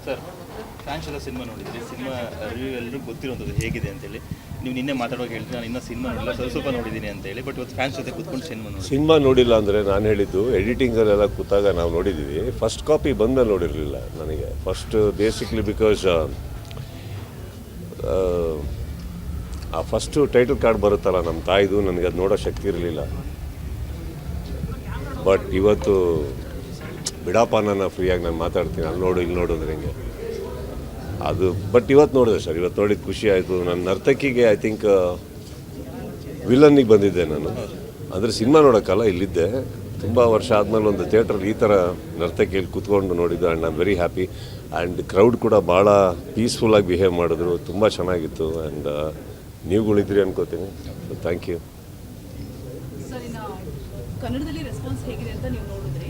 Sir, fans ಎಲ್ಲ cinema ನೋಡಿದ್ರಿ, cinema review ಎಲ್ಲರೂ ಗೊತ್ತಿರೋದು ಹೇಗಿದೆ ಅಂತೇಳಿ. ನೀವು ನಿನ್ನೆ ಮಾತಾಡುವಾಗ ಹೇಳ್ತೀನಿ ನಾನು ಇನ್ನೂ ಸಿನಿಮಾ ನೋಡಿಲ್ಲ, ಸ್ವಲ್ಪ ನೋಡಿದ್ದೀನಿ ಅಂತ ಹೇಳಿ. ಬಟ್ ಇವತ್ತು ಫ್ಯಾನ್ಸ್ ಜೊತೆ ಕೂತ್ಕೊಂಡು ಸಿನಿಮಾ ನೋಡಿಲ್ಲ ಅಂದರೆ ನಾನು ಹೇಳಿದ್ದು ಎಡಿಟಿಂಗಲ್ಲೆಲ್ಲ ಕೂತಾಗ ನಾವು ನೋಡಿದ್ದೀವಿ. ಫಸ್ಟ್ ಕಾಪಿ ಬಂದಮೇಲೆ ನೋಡಿರಲಿಲ್ಲ ನನಗೆ. ಫಸ್ಟ್ ಬೇಸಿಕ್ಲಿ ಬಿಕಾಸ್ ಆ ಫಸ್ಟು ಟೈಟಲ್ ಕಾರ್ಡ್ ಬರುತ್ತಲ್ಲ ನಮ್ಮ ತಾಯಿದು, ನನಗೆ ಅದು ನೋಡೋ ಶಕ್ತಿ ಇರಲಿಲ್ಲ. ಬಟ್ ಇವತ್ತು ಬಿಡಪ್ಪ, ನಾನು ಫ್ರೀಯಾಗಿ ನಾನು ಮಾತಾಡ್ತೀನಿ, ಅಲ್ಲಿ ನೋಡು ಇಲ್ಲಿ ನೋಡು ಅಂದ್ರೆ ಹೆಂಗೆ ಅದು. ಬಟ್ ಇವತ್ತು ನೋಡಿದೆ ಸರ್, ಇವತ್ತು ನೋಡಿದ ಖುಷಿ ಆಯಿತು. ನನ್ನ ನರ್ತಕಿಗೆ ಐ ಥಿಂಕ್ ವಿಲನ್ನಿಗೆ ಬಂದಿದ್ದೆ ನಾನು, ಅಂದರೆ ಸಿನಿಮಾ ನೋಡೋಕ್ಕಲ್ಲ, ಇಲ್ಲಿದ್ದೆ. ತುಂಬ ವರ್ಷ ಆದಮೇಲೆ ಒಂದು ಥಿಯೇಟ್ರಲ್ಲಿ ಈ ಥರ ನರ್ತಕಿಯಲ್ಲಿ ಕೂತ್ಕೊಂಡು ನೋಡಿದ್ದು. And I am very happy. And crowd ಕೂಡ ಭಾಳ ಪೀಸ್ಫುಲ್ಲಾಗಿ ಬಿಹೇವ್ ಮಾಡಿದ್ರು, ತುಂಬ ಚೆನ್ನಾಗಿತ್ತು. ಆ್ಯಂಡ್ ನೀವುಗಳಿದ್ರಿ ಅನ್ಕೋತೀನಿ. Thank you. ಕನ್ನಡದಲ್ಲಿ ರೆಸ್ಪಾನ್ಸ್ ಹೇಗಿದೆ ಅಂತ ನೀವು ನೋಡಿದ್ರಿ.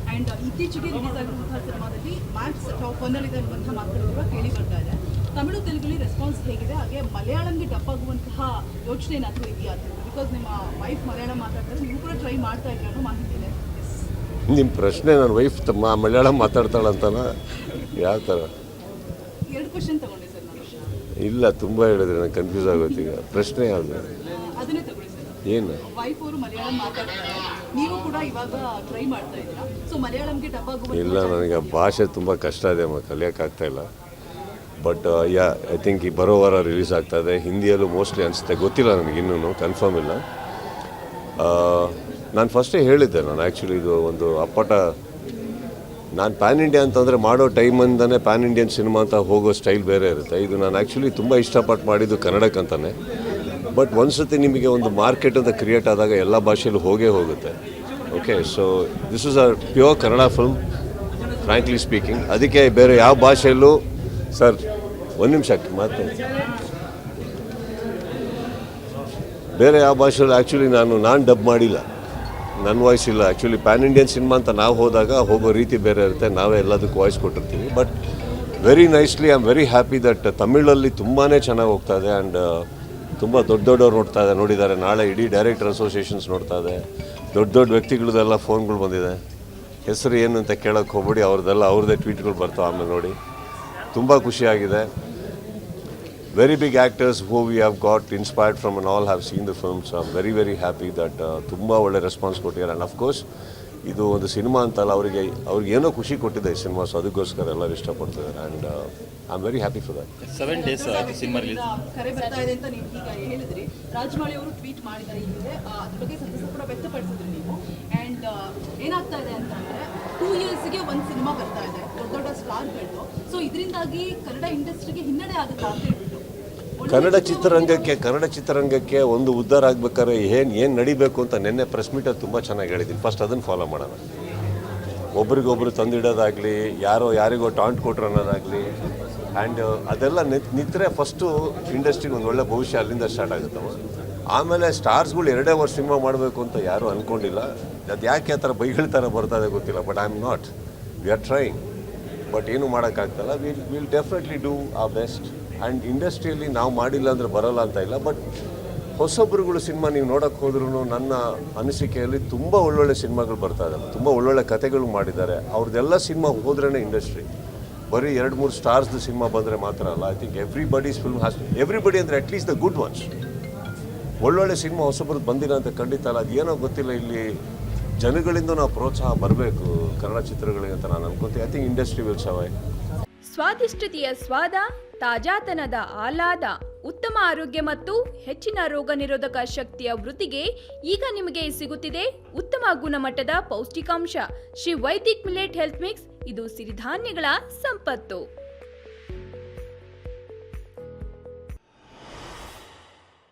ಆ್ಯಂಡ್ ಇತ್ತೀಚೆಗೆ ರಿಲೀಸ್ ಆಗಿರುವಂತಹ ಸಿನಿಮಾದಲ್ಲಿ ಮ್ಯಾಕ್ಸ್ ಟಾಪ್ 1 ಇದೆ ಅನ್ನುವಂತಹ ಮಾತುಗಳು ಕೂಡ ಕೇಳಿ ಬರ್ತಾ ಇದೆ. ತಮಿಳು ತೆಲುಗಲ್ಲಿ ರೆಸ್ಪಾನ್ಸ್ ಹೇಗಿದೆ, ಹಾಗೆ ಮಲಯಾಳಂಗೆ ಡಬ್ ಆಗುವಂತಹ ಯೋಚನೆ ಏನಾದರೂ ಇದೆಯಾ? ಬಿಕಾಸ್ ನಿಮ್ಮ ವೈಫ್ ಮಲಯಾಳಂ ಮಾತಾಡ್ತಾರೆ, ನೀವು ಕೂಡ ಟ್ರೈ ಮಾಡ್ತಾ ಇದ್ದೀರಿ ಅನ್ನೋ ಮಾಹಿತಿ ಇದೆ. ನಿಮ್ಮ ಪ್ರಶ್ನೆ ನನ್ನ ವೈಫ್ ಮಲಯಾಳಂ ಮಾತಾಡ್ತಾಳಂತನ ಯಾವ ಥರ? 2 ಕ್ವೆಶ್ಚನ್ ತಗೊಂಡೆ ಸರ್ ನಾನು. ಇಲ್ಲ, ತುಂಬ ಹೇಳಿದ್ರೆ ನನಗೆ ಕನ್ಫ್ಯೂಸ್ ಆಗುತ್ತೆ. ಈಗ ಪ್ರಶ್ನೆ ಯಾವುದು? ಅದನ್ನೇ ತಗೊಳ್ಳಿ ಸರ್. ಏನು? ವೈಫ್ ಅವರು ಮಲಯಾಳಂ ಮಾತಾಡ್ತಾರೆ, ನೀವು ಕೂಡ ಇವಾಗ ಟ್ರೈ ಮಾಡ್ತಾ ಇದ್ದೀರಾ. ಸೊ ಮಲಯಾಳಂಗೆ ಡಬ್ ಆಗುವ ಇಲ್ಲ, ನನಗೆ ಭಾಷೆ ತುಂಬ ಕಷ್ಟ ಇದೆ, ಕಲಿಯೋಕ್ಕಾಗ್ತಾ ಇಲ್ಲ. ಬಟ್ ಯಾ ಐ ಥಿಂಕ್ ಈ ಬರೋ ವಾರ ರಿಲೀಸ್ ಆಗ್ತಾ ಇದೆ. ಹಿಂದಿಯಲ್ಲೂ ಮೋಸ್ಟ್ಲಿ ಅನಿಸುತ್ತೆ, ಗೊತ್ತಿಲ್ಲ ನನಗೆ, ಇನ್ನೂ ಕನ್ಫರ್ಮ್ ಇಲ್ಲ. ನಾನು ಫಸ್ಟೇ ಹೇಳಿದ್ದೆ, ನಾನು ಆ್ಯಕ್ಚುಲಿ ಇದು ಒಂದು ಅಪ್ಪಟ, ನಾನು ಪ್ಯಾನ್ ಇಂಡಿಯಾ ಅಂತಂದರೆ ಮಾಡೋ ಟೈಮಿಂದನೇ ಪ್ಯಾನ್ ಇಂಡಿಯನ್ ಸಿನಿಮಾ ಅಂತ ಹೋಗೋ ಸ್ಟೈಲ್ ಬೇರೆ ಇರುತ್ತೆ. ಇದು ನಾನು ಆ್ಯಕ್ಚುಲಿ ತುಂಬ ಇಷ್ಟಪಟ್ಟು ಮಾಡಿದ್ದು ಕನ್ನಡಕ್ಕಂತಾನೆ. ಬಟ್ ಒಂದ್ಸತಿ ನಿಮಗೆ ಒಂದು ಮಾರ್ಕೆಟ್ ಅಂತ ಕ್ರಿಯೇಟ್ ಆದಾಗ ಎಲ್ಲ ಭಾಷೆಯಲ್ಲೂ ಹೋಗುತ್ತೆ. Okay, so this is a pure Kannada film, frankly speaking. ಅದಕ್ಕೆ ಬೇರೆ ಯಾವ ಭಾಷೆಯಲ್ಲೂ ಸರ್, ಒಂದು ನಿಮಿಷಕ್ಕೆ ಮತ್ತೆ ಬೇರೆ ಯಾವ ಭಾಷೆಯಲ್ಲೂ ಆ್ಯಕ್ಚುಲಿ ನಾನು ಡಬ್ ಮಾಡಿಲ್ಲ, ನನ್ನ ವಾಯ್ಸ್ ಇಲ್ಲ. ಆ್ಯಕ್ಚುಲಿ ಪ್ಯಾನ್ ಇಂಡಿಯನ್ ಸಿನಿಮಾ ಅಂತ ನಾವು ಹೋದಾಗ ಹೋಗೋ ರೀತಿ ಬೇರೆ ಇರುತ್ತೆ, ನಾವೇ ಎಲ್ಲದಕ್ಕೂ ವಾಯ್ಸ್ ಕೊಟ್ಟಿರ್ತೀವಿ. But very nicely I am very happy that ತಮಿಳಲ್ಲಿ ತುಂಬಾ ಚೆನ್ನಾಗಿ ಹೋಗ್ತಾ ಇದೆ. ಆ್ಯಂಡ್ ತುಂಬ ದೊಡ್ಡವ್ರು ನೋಡಿದ್ದಾರೆ. ನಾಳೆ ಇಡೀ ಡೈರೆಕ್ಟರ್ ಅಸೋಸಿಯೇಷನ್ಸ್ ನೋಡ್ತಾ ಇದೆ. ದೊಡ್ಡ ವ್ಯಕ್ತಿಗಳದೆಲ್ಲ ಫೋನ್ಗಳು ಬಂದಿದೆ. ಹೆಸರು ಏನು ಅಂತ ಕೇಳೋಕ್ಕೆ ಹೋಗ್ಬಿಡಿ, ಅವ್ರದ್ದೇ ಟ್ವೀಟ್ಗಳು ಬರ್ತಾವೆ, ಆಮೇಲೆ ನೋಡಿ. ತುಂಬ ಖುಷಿಯಾಗಿದೆ. Very big actors who we have got inspired from and all have seen the films. I am very very happy that ತುಂಬ ಒಳ್ಳೆ ರೆಸ್ಪಾನ್ಸ್ ಕೊಟ್ಟಿದ್ದಾರೆ. ಆ್ಯಂಡ್ ಅಫ್ಕೋರ್ಸ್ ಇದು ಒಂದು ಸಿನಿಮಾ ಅಂತಲ್ಲ, ಅವ್ರಿಗೆ ಏನೋ ಖುಷಿ ಕೊಟ್ಟಿದೆ ಈ ಸಿನಿಮಾ. ಸೊ ಅದಕ್ಕೋಸ್ಕರ ಎಲ್ಲರೂ ಇಷ್ಟಪಡ್ತಿದ್ದಾರೆ. And I am very happy for that. 7 days ಆಯಿತು ಸಿನಿಮಾ ರಿಲೀಸ್. ಕರೆ ಬರ್ತಾ ಇದೆ ಅಂತ ನೀವು ಈಗ ಹೇಳಿದ್ರಿ. ರಾಜಮೌಳಿ ಅವರು ಟ್ವೀಟ್ ಮಾಡಿದ್ದಾರೆ, ಇದೆ ಅದ್ರ ಬಗ್ಗೆ ಸಂತಸ ಕೂಡ ವ್ಯಕ್ತಪಡಿಸಿದ್ರಿ ನೀವು. ಆ್ಯಂಡ್ ಏನಾಗ್ತಾ ಇದೆ ಅಂತಂದರೆ 2 yearsಗೆ ಒಂದು ಸಿನಿಮಾ ಬರ್ತಾ ಇದೆ, ದೊಡ್ಡ ಸ್ಟಾರ್ಗಳು. ಸೊ ಇದರಿಂದಾಗಿ ಕನ್ನಡ ಇಂಡಸ್ಟ್ರಿಗೆ ಹಿನ್ನಡೆ ಆಗುತ್ತಾ ಅಂತ ಹೇಳ್ಬಿಟ್ಟು ಕನ್ನಡ ಚಿತ್ರರಂಗಕ್ಕೆ ಒಂದು ಉದ್ಧಾರ ಆಗ್ಬೇಕಾದ್ರೆ ಏನು ನಡಿಬೇಕು ಅಂತ ನಿನ್ನೆ ಪ್ರೆಸ್ ಮೀಟಲ್ಲಿ ತುಂಬ ಚೆನ್ನಾಗಿ ಹೇಳಿದ್ದೀನಿ. ಫಸ್ಟ್ ಅದನ್ನು ಫಾಲೋ ಮಾಡೋಣ. ಒಬ್ರಿಗೊಬ್ರು ತಂದಿಡೋದಾಗಲಿ, ಯಾರಿಗೋ ಟಾಂಟ್ ಕೊಟ್ರು ಅನ್ನೋದಾಗಲಿ. ಆ್ಯಂಡ್ ಅದೆಲ್ಲ ನಿಂತರೆ ಫಸ್ಟು ಇಂಡಸ್ಟ್ರಿಗೆ ಒಂದು ಒಳ್ಳೆ ಭವಿಷ್ಯ ಅಲ್ಲಿಂದ ಸ್ಟಾರ್ಟ್ ಆಗುತ್ತವ. ಆಮೇಲೆ ಸ್ಟಾರ್ಸ್ಗಳು 2 ವರ್ಷ ಸಿನಿಮಾ ಮಾಡಬೇಕು ಅಂತ ಯಾರೂ ಅಂದ್ಕೊಂಡಿಲ್ಲ. ಅದು ಯಾಕೆ ಆ ಥರ ಬೈಗಳ ಥರ ಬರ್ತದೆ ಗೊತ್ತಿಲ್ಲ. But I am not, we are trying. But ಏನೂ ಮಾಡೋಕ್ಕಾಗ್ತಲ್ಲ. Will definitely do our best. And ಇಂಡಸ್ಟ್ರಿಯಲ್ಲಿ ನಾವು ಮಾಡಿಲ್ಲ ಅಂದರೆ ಬರೋಲ್ಲ ಅಂತ ಇಲ್ಲ. ಬಟ್ ಹೊಸೊಬ್ಬರುಗಳು ಸಿನಿಮಾ ನೀವು ನೋಡೋಕ್ಕೆ ಹೋದ್ರೂ ನನ್ನ ಅನಿಸಿಕೆಯಲ್ಲಿ ತುಂಬ ಒಳ್ಳೊಳ್ಳೆ ಸಿನಿಮಾಗಳು ಬರ್ತಾ ಇದ್ದಾವೆ, ತುಂಬ ಒಳ್ಳೊಳ್ಳೆ ಕಥೆಗಳು ಮಾಡಿದ್ದಾರೆ. ಅವ್ರದ್ದೆಲ್ಲ ಸಿನಿಮಾ ಹೋದ್ರೇ ಇಂಡಸ್ಟ್ರಿ. ಬರೀ 2-3 ಸ್ಟಾರ್ಸ್ದು ಸಿನಿಮಾ ಬಂದರೆ ಮಾತ್ರ ಅಲ್ಲ. I think everybody's film has, everybody ಅಂದರೆ ಅಟ್ಲೀಸ್ಟ್ ದ ಗುಡ್ ಒನ್ಸ್. ಒಳ್ಳೊಳ್ಳೆ ಸಿನಿಮಾ ಹೊಸೊಬ್ರದ್ದು ಬಂದಿಲ್ಲ ಅಂತ ಖಂಡಿತ ಅಲ್ಲ. ಅದು ಏನೋ ಗೊತ್ತಿಲ್ಲ, ಇಲ್ಲಿ ಜನಗಳಿಂದ ನಾವು ಪ್ರೋತ್ಸಾಹ ಬರಬೇಕು ಕನ್ನಡ ಚಿತ್ರಗಳಿಗೆ ಅಂತ ನಾನು ಅನ್ಕೊತೀನಿ. I think industry will survive. ಸ್ವಾದಿಷ್ಟತೆಯ ಸ್ವಾದ, ತಾಜಾತನದ ಆಹ್ಲಾದ, ಉತ್ತಮ ಆರೋಗ್ಯ ಮತ್ತು ಹೆಚ್ಚಿನ ರೋಗ ನಿರೋಧಕ ಶಕ್ತಿಯ ವೃದ್ಧಿಗೆ ಈಗ ನಿಮಗೆ ಸಿಗುತ್ತಿದೆ ಉತ್ತಮ ಗುಣಮಟ್ಟದ ಪೌಷ್ಟಿಕಾಂಶ. Shri Vaidik millet health mix. ಇದು ಸಿರಿಧಾನ್ಯಗಳ ಸಂಪತ್ತು.